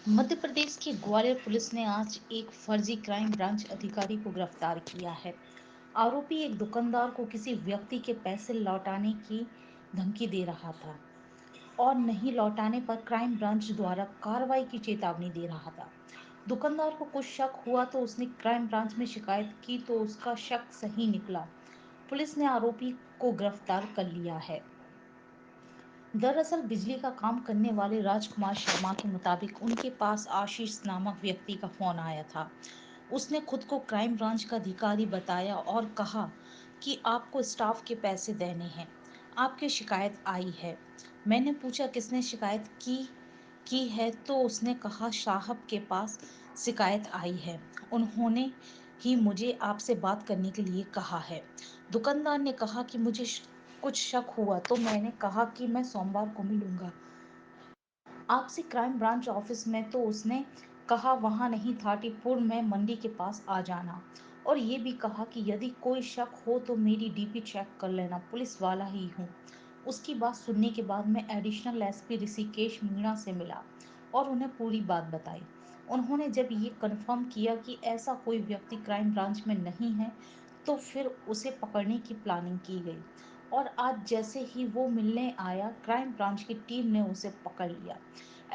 मध्य प्रदेश की ग्वालियर पुलिस ने आज एक फर्जी क्राइम ब्रांच अधिकारी को गिरफ्तार किया है। आरोपी एक दुकानदार को किसी व्यक्ति के पैसे लौटाने की धमकी दे रहा था और नहीं लौटाने पर क्राइम ब्रांच द्वारा कार्रवाई की चेतावनी दे रहा था। दुकानदार को कुछ शक हुआ तो उसने क्राइम ब्रांच में शिकायत की तो उसका शक सही निकला। पुलिस ने आरोपी को गिरफ्तार कर लिया है। दरअसल बिजली का काम करने वाले राजकुमार शर्मा के मुताबिक उनके पास आशीष नामक व्यक्ति का फोन आया था। उसने खुद को क्राइम ब्रांच का अधिकारी बताया और कहा कि आपको स्टाफ के पैसे देने हैं, आपकी शिकायत आई है। मैंने पूछा किसने शिकायत की है तो उसने कहा साहब के पास शिकायत आई है, उन्होंने ही मुझे आपसे बात करने के लिए कहा है। दुकानदार ने कहा कि मुझे कुछ शक हुआ तो मैंने कहा कि मैं सोमवार को मिलूंगा आपसे क्राइम ब्रांच ऑफिस में, तो उसने कहा वहां नहीं, थाटीपुर में मंडी के पास आ जाना। और ये भी कहा कि यदि कोई शक हो तो मेरी डीपी चेक कर लेना, पुलिस वाला ही हूँ। उसकी बात सुनने के बाद मैं एडिशनल एसपी ऋषिकेश मीणा से मिला और उन्हें पूरी बात बताई। उन्होंने जब ये कन्फर्म किया कि ऐसा कोई व्यक्ति क्राइम ब्रांच में नहीं है तो फिर उसे पकड़ने की प्लानिंग की गई और आज जैसे ही वो मिलने आया क्राइम ब्रांच की टीम ने उसे पकड़ लिया।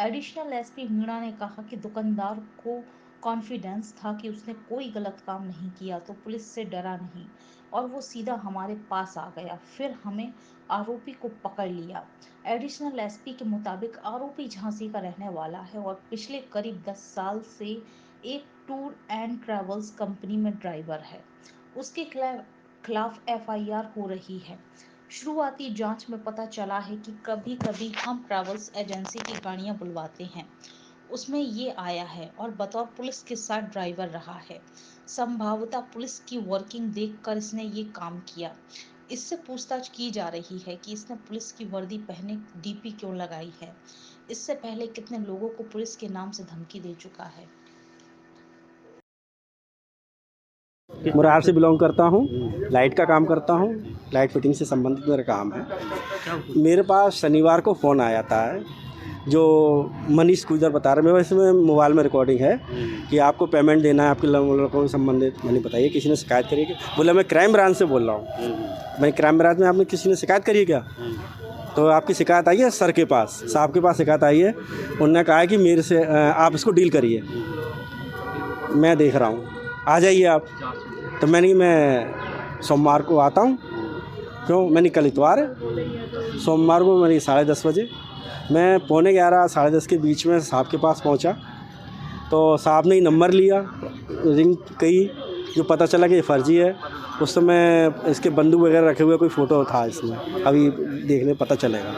एडिशनल एसपी मीणा ने कहा कि दुकानदार को कॉन्फिडेंस था कि उसने कोई गलत काम नहीं किया तो पुलिस से डरा नहीं और वो सीधा हमारे पास आ गया, फिर हमें आरोपी को पकड़ लिया। एडिशनल एसपी के मुताबिक आरोपी झांसी का रहने वाला है और पिछले करीब 10 साल से एक टूर एंड ट्रेवल्स कंपनी में ड्राइवर है। उसके खिलाफ एफआईआर हो रही है। शुरुआती जांच में पता चला है कि कभी कभी हम ट्रैवल्स एजेंसी की गाड़ियां बुलवाते हैं, उसमें ये आया है और बतौर पुलिस के साथ ड्राइवर रहा है। संभवतः पुलिस की वर्किंग देखकर इसने ये काम किया। इससे पूछताछ की जा रही है कि इसने पुलिस की वर्दी पहने डीपी क्यों लगाई है। इससे पहले कितने लोगों को पुलिस के नाम से धमकी दे चुका है। मुरार से बिलोंग करता हूँ। लाइट का काम करता हूँ। लाइट फिटिंग से संबंधित मेरा काम है। मेरे पास शनिवार को फ़ोन आया था जो मनीष गुजर बता रहे, मेरे इसमें मोबाइल में रिकॉर्डिंग है कि आपको पेमेंट देना है आपके लड़कों से संबंधित। मैंने बताइए किसी ने शिकायत करी है? बोला मैं क्राइम ब्रांच से बोल रहा हूँ। मैं क्राइम ब्रांच में आपने किसी ने शिकायत करी है क्या? तो आपकी शिकायत आई है सर के पास, साहब के पास शिकायत आई है। उन्होंने कहा है कि मेरे से आप इसको डील करिए, मैं देख रहा हूँ, आ जाइए आप। तो मैं सोमवार को आता हूँ। क्यों? मैंने कल इतवार है, सोमवार को मैंने 10:30 बजे, मैं 11:45 10:30 के बीच में साहब के पास पहुँचा। तो साहब ने ही नंबर लिया, रिंग कही, जो पता चला कि ये फर्जी है। उस समय इसके बंदूक वगैरह रखे हुए कोई फ़ोटो था इसमें, अभी देखने पता चलेगा।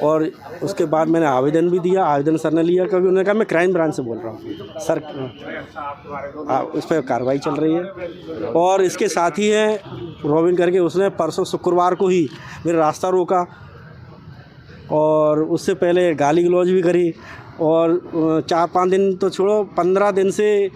और उसके बाद मैंने आवेदन भी दिया, आवेदन सर ने लिया क्योंकि उन्होंने कहा मैं क्राइम ब्रांच से बोल रहा हूँ सर। उस पर कार्रवाई चल रही है। और इसके साथ ही है रॉबिन करके, उसने परसों शुक्रवार को ही मेरा रास्ता रोका और उससे पहले गाली गलौज भी करी। और 4-5 दिन तो छोड़ो, 15 दिन से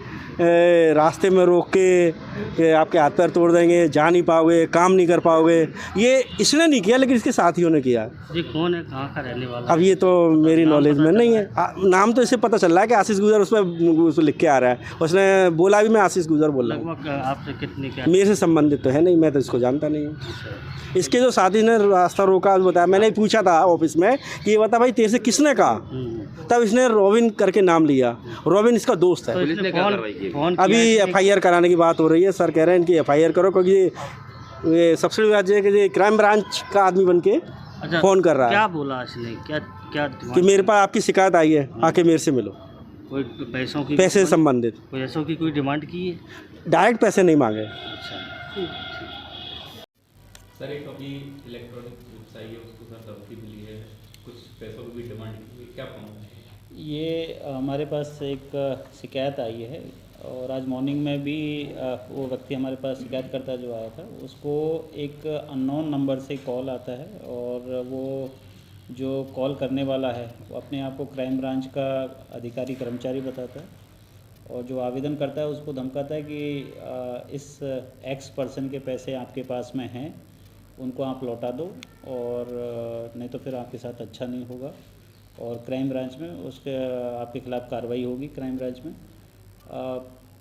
रास्ते में रोक के आपके हाथ पैर तोड़ देंगे, जा नहीं पाओगे, काम नहीं कर पाओगे। ये इसने नहीं किया लेकिन इसके साथियों ने किया। जी कौन है, कहाँ का रहने वाला? अब ये तो मेरी नॉलेज में नहीं है। नाम तो इसे पता चल रहा है कि आशीष गुजर, उस पर लिख के आ रहा है। उसने बोला भी मैं आशीष गुजर बोल रहा हूँ। लगभग आपसे कितने क्या? मेरे से संबंधित तो है नहीं, मैं तो इसको जानता नहीं हूँ। इसके जो साथी ने रास्ता रोका बताया, मैंने पूछा था ऑफिस में कि ये बता भाई तेरे से किसने कहा, तब इसने रॉबिन करके नाम लिया। रॉबिन इसका दोस्त है। तो इसने फोन अभी एफआईआर कराने की बात हो रही है। सर कह रहे हैं इनकी एफआईआर करो क्योंकि ये सबसे बड़ी बात है कि ये क्राइम ब्रांच का आदमी बन के फ़ोन कर रहा है। क्या बोला इसने, क्या क्या कि मेरे पास आपकी शिकायत आई है, आके मेरे से मिलो। कोई पैसों की, पैसे से संबंधित पैसों की कोई डिमांड की है? डायरेक्ट पैसे नहीं मांगे। अच्छा। सर एक अभी इलेक्ट्रॉनिक चिप्स आई है, उसको सर धमकी मिली है, कुछ पैसों की भी डिमांड की है, क्या मामला है? ये हमारे पास एक शिकायत आई है और आज मॉर्निंग में भी वो व्यक्ति हमारे पास शिकायतकर्ता जो आया था उसको एक अननोन नंबर से कॉल आता है और वो जो कॉल करने वाला है वो अपने आप को क्राइम ब्रांच का अधिकारी कर्मचारी बताता है और जो आवेदन करता है उसको धमकाता है कि इस एक्स पर्सन के पैसे आपके पास में हैं, उनको आप लौटा दो और नहीं तो फिर आपके साथ अच्छा नहीं होगा। और क्राइम ब्रांच में उसके आपके खिलाफ़ कार्रवाई होगी क्राइम ब्रांच में।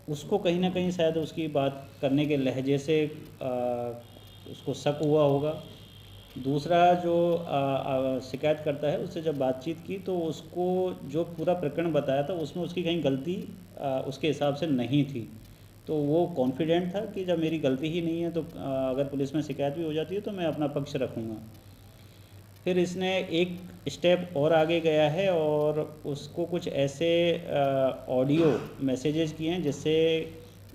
उसको कहीं ना कहीं शायद उसकी बात करने के लहजे से उसको शक हुआ होगा। दूसरा जो शिकायत करता है उससे जब बातचीत की तो उसको जो पूरा प्रकरण बताया था उसमें उसकी कहीं गलती उसके हिसाब से नहीं थी। तो वो कॉन्फिडेंट था कि जब मेरी गलती ही नहीं है तो अगर पुलिस में शिकायत भी हो जाती है तो मैं अपना पक्ष रखूँगा। फिर इसने एक स्टेप और आगे गया है और उसको कुछ ऐसे ऑडियो मैसेजेस किए हैं जिससे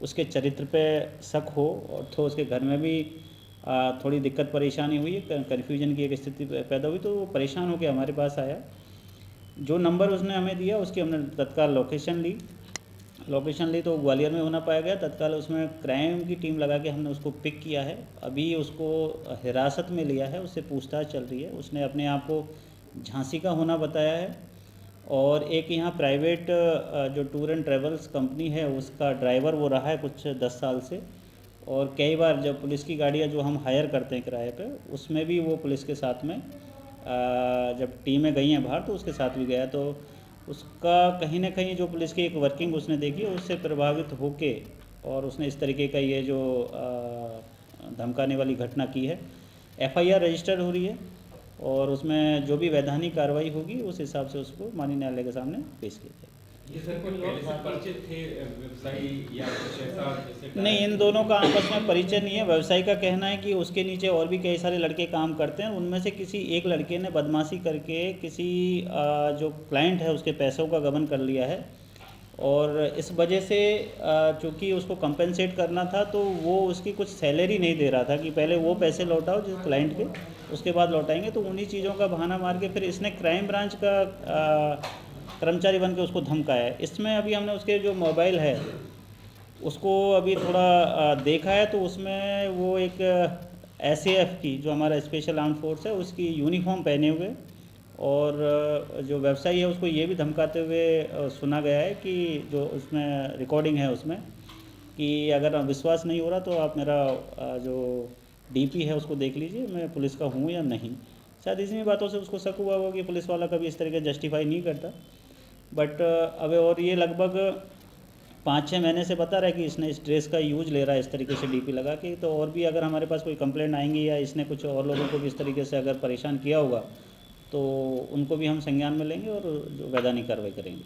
उसके चरित्र पे शक हो, और तो उसके घर में भी थोड़ी दिक्कत परेशानी हुई, कन्फ्यूजन की एक स्थिति पैदा हुई। तो वो परेशान होकर हमारे पास आया। जो नंबर उसने हमें दिया उसकी हमने तत्काल लोकेशन ली तो ग्वालियर में होना पाया गया। तत्काल उसमें क्राइम की टीम लगा के हमने उसको पिक किया है। अभी उसको हिरासत में लिया है, उससे पूछताछ चल रही है। उसने अपने आप को झांसी का होना बताया है और एक यहाँ प्राइवेट जो टूर एंड ट्रेवल्स कंपनी है उसका ड्राइवर वो रहा है कुछ 10 साल से। और कई बार जब पुलिस की गाड़ियाँ जो हम हायर करते हैं किराए पे, उसमें भी वो पुलिस के साथ में जब टीमें गई हैं बाहर तो उसके साथ भी गया। तो उसका कहीं ना कहीं जो पुलिस की एक वर्किंग उसने देखी उससे प्रभावित होके और उसने इस तरीके का ये जो धमकाने वाली घटना की है। FIR रजिस्टर्ड हो रही है और उसमें जो भी वैधानिक कार्रवाई होगी उस हिसाब से उसको माननीय न्यायालय के सामने पेश किया जाएगा। ये सर कोई पहले से परिचित थे व्यवसायी या कुछ ऐसा जैसे? नहीं, इन दोनों का आपस में परिचय नहीं है। व्यवसायी का कहना है कि उसके नीचे और भी कई सारे लड़के काम करते हैं, उनमें से किसी एक लड़के ने बदमाशी करके किसी जो क्लाइंट है उसके पैसों का गबन कर लिया है और इस वजह से चूँकि उसको कंपेंसेट करना था तो वो उसकी कुछ सैलरी नहीं दे रहा था कि पहले वो पैसे लौटाओ जिस क्लाइंट के, उसके बाद लौटाएंगे। तो उन्हीं चीज़ों का बहाना मार के फिर इसने क्राइम ब्रांच का कर्मचारी बन के उसको धमकाया है। इसमें अभी हमने उसके जो मोबाइल है उसको अभी थोड़ा देखा है तो उसमें वो एक SAF की जो हमारा स्पेशल आर्म फोर्स है उसकी यूनिफॉर्म पहने हुए और जो व्यवसायी है उसको ये भी धमकाते हुए सुना गया है कि जो उसमें रिकॉर्डिंग है उसमें कि अगर विश्वास नहीं हो रहा तो आप मेरा जो DP है उसको देख लीजिए, मैं पुलिस का हूँ या नहीं। शायद इसी बातों से उसको शक हुआ कि पुलिस वाला कभी इस तरीके जस्टिफाई नहीं करता। बट अब और ये लगभग 5-6 महीने से बता रहा है कि इसने इस ड्रेस का यूज ले रहा है इस तरीके से DP लगा के। तो और भी अगर हमारे पास कोई कंप्लेंट आएंगी या इसने कुछ और लोगों को भी इस तरीके से अगर परेशान किया होगा तो उनको भी हम संज्ञान में लेंगे और जो वैधानिक कार्रवाई करेंगे।